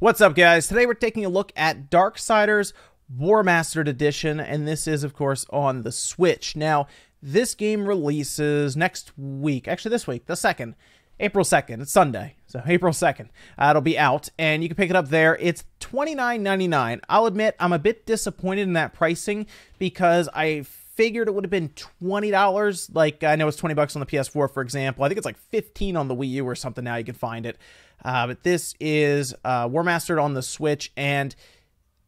What's up, guys? Today we're taking a look at Darksiders Warmastered Edition, and this is, of course, on the Switch. Now, this game releases next week, actually this week, the 2nd, April 2nd. It's Sunday, so April 2nd. It'll be out, and you can pick it up there. It's $29.99. I'll admit, I'm a bit disappointed in that pricing because I figured it would have been $20. Like, I know it's $20 on the PS4, for example. I think it's like $15 on the Wii U or something now. You can find it. But this is Warmastered on the Switch, and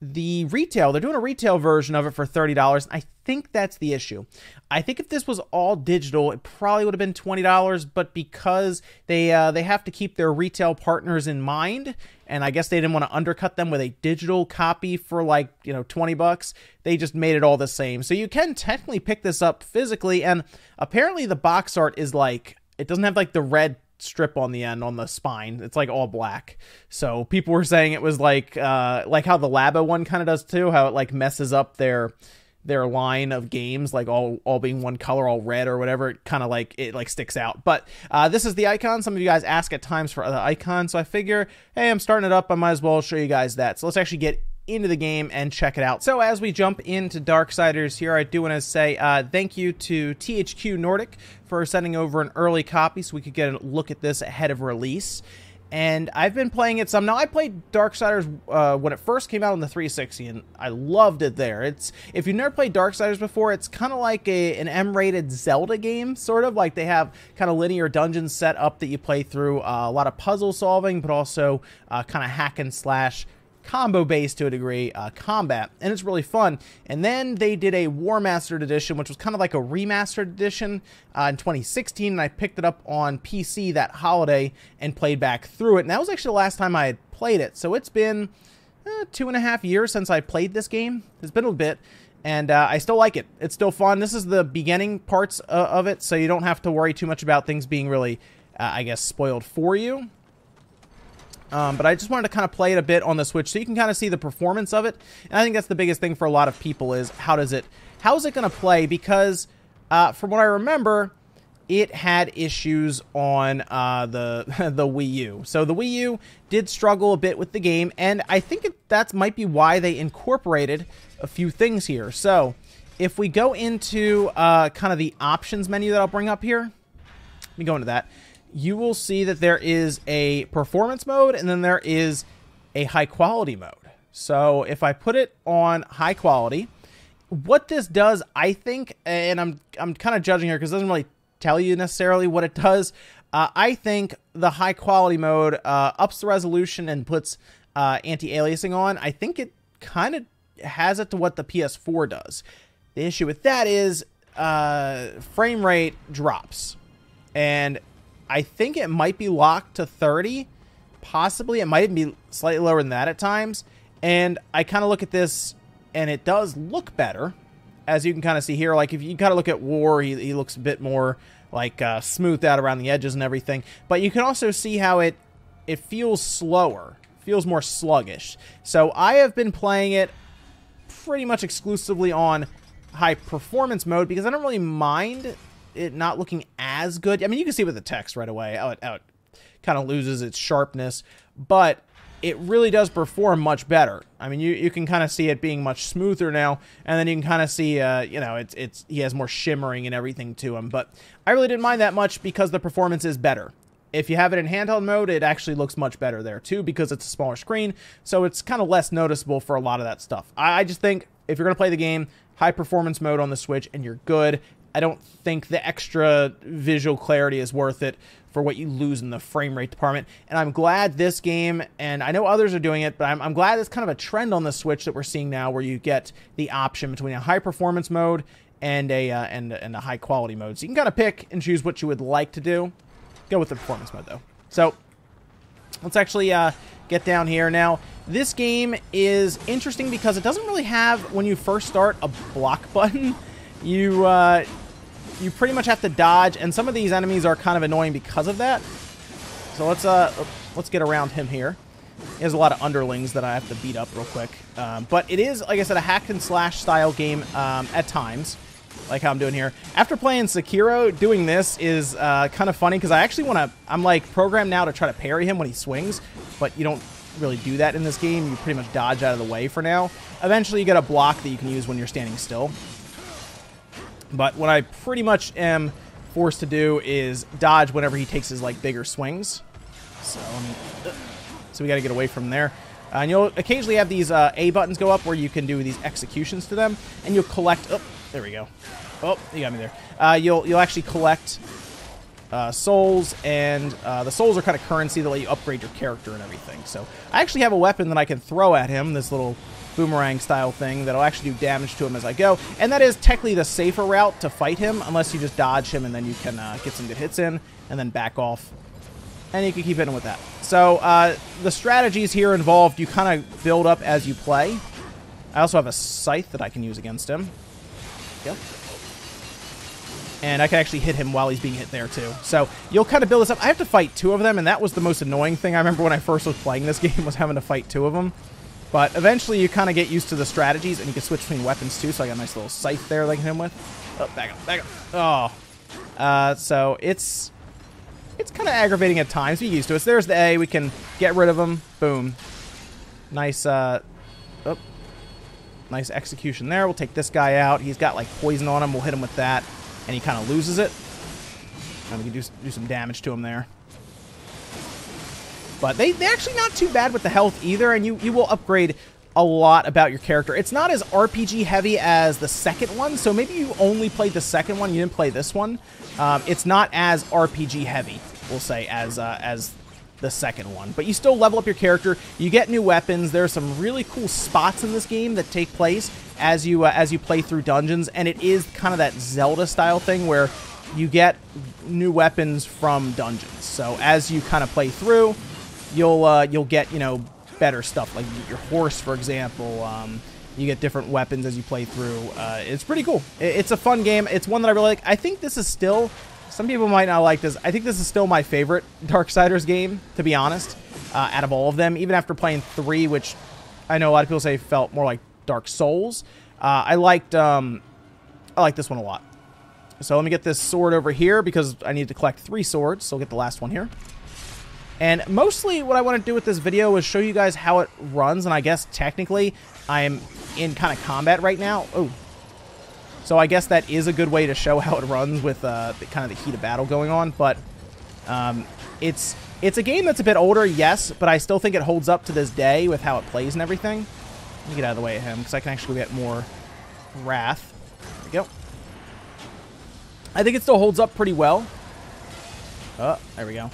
the retail, they're doing a retail version of it for $30. I think that's the issue. I think if this was all digital, it probably would have been $20, but because they have to keep their retail partners in mind, and I guess they didn't want to undercut them with a digital copy for like, $20, they just made it all the same. So you can technically pick this up physically, and apparently the box art is like, it doesn't have like the red strip on the end on the spine. It's like all black. So people were saying it was like how the Labo one kind of does too, how it like messes up their line of games, like all being one color, all red or whatever. It kind of like sticks out. But this is the icon. Some of you guys ask at times for the icon, so I figure, hey, I'm starting it up, I might as well show you guys that. So let's actually get into the game and check it out. So as we jump into Darksiders here, I do want to say thank you to THQ Nordic for sending over an early copy so we could get a look at this ahead of release. And I've been playing it some. Now, I played Darksiders when it first came out on the 360, and I loved it there. If you've never played Darksiders before, it's kind of like an M-rated Zelda game, sort of. Like, they have kind of linear dungeons set up that you play through, a lot of puzzle solving, but also kind of hack and slash combo based to a degree combat, and it's really fun. And then they did a Warmastered Edition, which was kind of like a remastered edition in 2016, and I picked it up on PC that holiday and played back through it. And that was actually the last time I had played it, so it's been 2.5 years since I played this game. It's been a bit, and I still like it. It's still fun. This is the beginning parts of it, so you don't have to worry too much about things being really I guess spoiled for you. But I just wanted to kind of play it a bit on the Switch so you can kind of see the performance of it. And I think that's the biggest thing for a lot of people is how is it going to play? Because from what I remember, it had issues on the Wii U. So the Wii U did struggle a bit with the game, and I think that might be why they incorporated a few things here. So if we go into kind of the options menu that I'll bring up here, let me go into that. You will see that there is a performance mode and then there is a high quality mode. So if I put it on high quality, what this does, I think, and I'm kind of judging here because it doesn't really tell you necessarily what it does. I think the high quality mode ups the resolution and puts anti-aliasing on. I think it kind of has it to what the PS4 does. The issue with that is frame rate drops, and I think it might be locked to 30. Possibly. It might even be slightly lower than that at times. And I kind of look at this, and it does look better. As you can kind of see here, like if you kind of look at War, he looks a bit more like smoothed out around the edges and everything. But you can also see how it feels slower. Feels more sluggish. So I have been playing it pretty much exclusively on high performance mode because I don't really mind it not looking as good. I mean, you can see with the text right away how it kind of loses its sharpness, but it really does perform much better. I mean, you can kind of see it being much smoother now, and then you can kind of see, he has more shimmering and everything to him, but I really didn't mind that much because the performance is better. If you have it in handheld mode, it actually looks much better there too because it's a smaller screen, so it's kind of less noticeable for a lot of that stuff. I just think if you're going to play the game, high performance mode on the Switch and you're good. I don't think the extra visual clarity is worth it for what you lose in the frame rate department. And I'm glad this game, and I know others are doing it, but I'm glad it's kind of a trend on the Switch that we're seeing now where you get the option between a high performance mode and a high quality mode. So you can kind of pick and choose what you would like to do. Go with the performance mode though. So let's actually get down here. Now, this game is interesting because it doesn't really have, when you first start, a block button. You pretty much have to dodge, and some of these enemies are kind of annoying because of that. So let's get around him here. There's a lot of underlings that I have to beat up real quick. But it is, like I said, a hack and slash style game at times, like how I'm doing here. After playing Sekiro, doing this is kind of funny because I actually want to, I'm like programmed now to try to parry him when he swings, but you don't really do that in this game. You pretty much dodge out of the way for now. Eventually, you get a block that you can use when you're standing still. But what I pretty much am forced to do is dodge whenever he takes his, like, bigger swings. So, so we got to get away from there. And you'll occasionally have these A buttons go up where you can do these executions to them. And you'll collect... Oh, there we go. Oh, you got me there. You'll actually collect souls, and the souls are kind of currency that let you upgrade your character and everything. So I actually have a weapon that I can throw at him, this little boomerang style thing that'll actually do damage to him as I go. And that is technically the safer route to fight him, unless you just dodge him and then you can get some good hits in and then back off. And you can keep hitting with that. So the strategies here involved, you kind of build up as you play. I also have a scythe that I can use against him. Yep. And I can actually hit him while he's being hit there, too. So you'll kind of build this up. I have to fight 2 of them, and that was the most annoying thing I remember when I first was playing this game, was having to fight 2 of them. But eventually you kind of get used to the strategies, and you can switch between weapons, too. So I got a nice little scythe there that I can hit him with. Oh, back up, back up. Oh. So it's kind of aggravating at times. Be used to it. So there's the A. We can get rid of him. Boom. Nice, nice execution there. We'll take this guy out. He's got, like, poison on him. We'll hit him with that. And he kind of loses it. And we can do some damage to him there. But they're actually not too bad with the health either. And you will upgrade a lot about your character. It's not as RPG heavy as the second one. So maybe you only played the second one. You didn't play this one. It's not as RPG heavy, we'll say, as the second one. But you still level up your character. You get new weapons. There are some really cool spots in this game that take place as you play through dungeons, and it is kind of that Zelda style thing where you get new weapons from dungeons. So as you kind of play through, you'll get, you know, better stuff, like your horse, for example. You get different weapons as you play through. It's pretty cool. It's a fun game. It's one that I really like. I think this is still, some people might not like this, I think this is still my favorite Darksiders game, to be honest, out of all of them. Even after playing 3, which I know a lot of people say felt more like Dark Souls. I liked this one a lot. So let me get this sword over here because I need to collect 3 swords. So I'll get the last one here. And mostly what I want to do with this video is show you guys how it runs. And I guess technically I'm in kind of combat right now. Oh, so I guess that is a good way to show how it runs with the kind of the heat of battle going on. But it's a game that's a bit older, yes, but I still think it holds up to this day with how it plays and everything. Let me get out of the way of him, because I can actually get more wrath. There we go. I think it still holds up pretty well. Oh, there we go.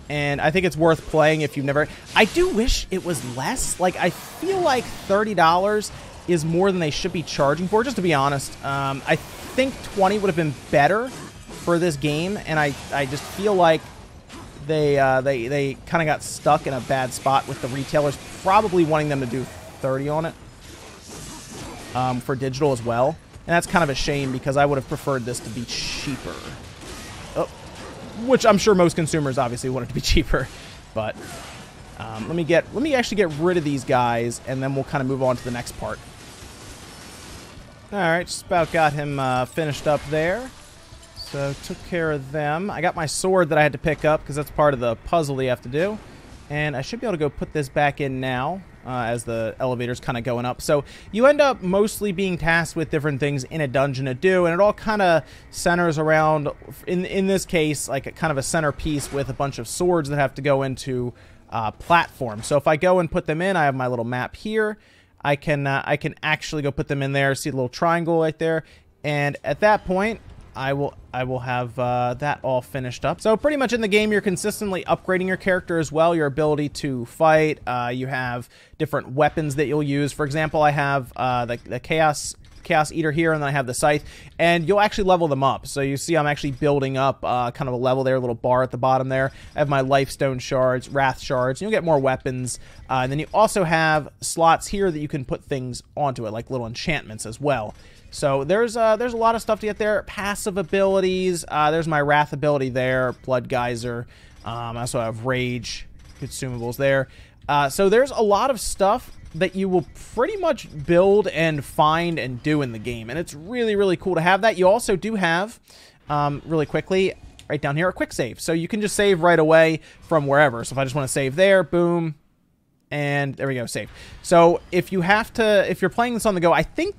And I think it's worth playing if you've never... I do wish it was less. Like, I feel like $30 is more than they should be charging for, just to be honest. I think 20 would have been better for this game, and I just feel like they kind of got stuck in a bad spot with the retailers probably wanting them to do 30 on it for digital as well. And that's kind of a shame because I would have preferred this to be cheaper. Oh, which I'm sure most consumers obviously want it to be cheaper. But let me actually get rid of these guys, and then we'll kind of move on to the next part. Alright, just about got him finished up there. So took care of them. I got my sword that I had to pick up because that's part of the puzzle that you have to do. And I should be able to go put this back in now as the elevator's kind of going up. So you end up mostly being tasked with different things in a dungeon to do, and it all kind of centers around, in this case, like a kind of a centerpiece with a bunch of swords that have to go into platforms. So if I go and put them in, I have my little map here. I can actually go put them in there. See the little triangle right there, and at that point, I will have that all finished up. So pretty much in the game, you're consistently upgrading your character as well, your ability to fight. You have different weapons that you'll use. For example, I have the Chaos Eater here, and then I have the Scythe, and you'll actually level them up. So you see I'm actually building up kind of a level there, a little bar at the bottom there. I have my Lifestone Shards, Wrath Shards, and you'll get more weapons. And then you also have slots here that you can put things onto it, like little enchantments as well. So there's a lot of stuff to get there. Passive abilities. There's my Wrath ability there. Blood Geyser. I also have Rage consumables there. So there's a lot of stuff that you will pretty much build and find and do in the game. And it's really, really cool to have that. You also do have, really quickly, right down here, a quick save. So you can just save right away from wherever. So if I just want to save there, boom. And there we go, save. So if you're playing this on the go, I think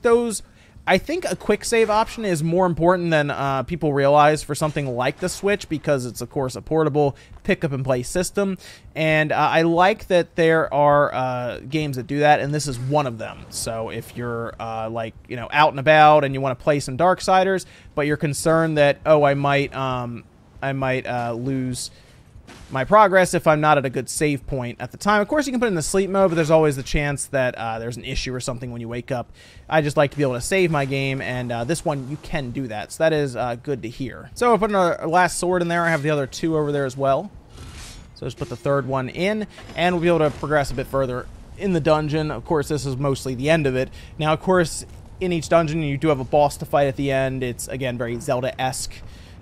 a quick save option is more important than people realize for something like the Switch, because it's, of course, a portable pick-up-and-play system. And I like that there are games that do that, and this is one of them. So if you're, like, you know, out and about and you want to play some Darksiders, but you're concerned that, oh, I might lose my progress if I'm not at a good save point at the time. Of course, you can put it in the sleep mode, but there's always the chance that there's an issue or something when you wake up. I just like to be able to save my game, and this one, you can do that. So that is good to hear. So I put a last sword in there. I have the other two over there as well. So just put the third one in, and we'll be able to progress a bit further in the dungeon. Of course, this is mostly the end of it. Now, of course, in each dungeon, you do have a boss to fight at the end. It's, again, very Zelda-esque.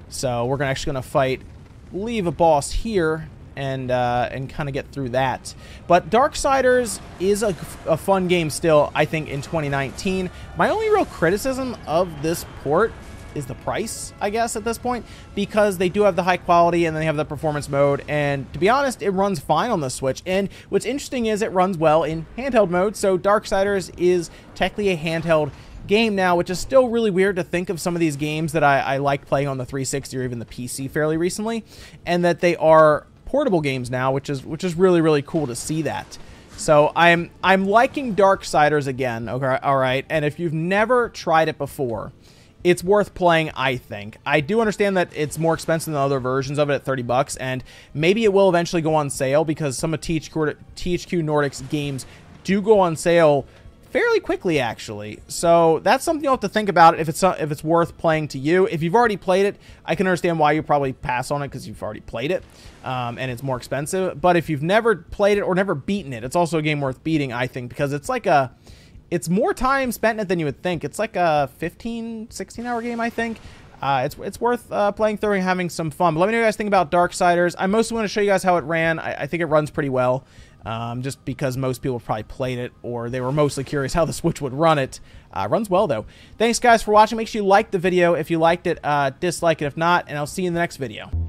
So we're actually going to leave a boss here and kind of get through that. But Darksiders is a fun game still, I think, in 2019. My only real criticism of this port is the price, I guess, at this point, because they do have the high quality and then they have the performance mode, and to be honest, it runs fine on the Switch. And what's interesting is it runs well in handheld mode, so Darksiders is technically a handheld game now, which is still really weird to think of some of these games that I like playing on the 360 or even the PC fairly recently, and that they are portable games now, which is really, really cool to see that. So I'm liking Darksiders again, okay, all right, and if you've never tried it before, it's worth playing, I think. I do understand that it's more expensive than other versions of it at 30 bucks, and maybe it will eventually go on sale, because some of THQ Nordic's games do go on sale fairly quickly, actually. So that's something you'll have to think about if it's worth playing to you. If you've already played it, I can understand why you probably pass on it, because you've already played it, and it's more expensive. But if you've never played it or never beaten it, it's also a game worth beating, I think, because it's more time spent in it than you would think. It's like a 15, 16-hour game, I think. It's worth playing through and having some fun. But let me know what you guys think about Darksiders. I mostly want to show you guys how it ran. I think it runs pretty well. Just because most people probably played it, or they were mostly curious how the Switch would run it. Runs well, though. Thanks, guys, for watching. Make sure you like the video if you liked it, dislike it if not, and I'll see you in the next video.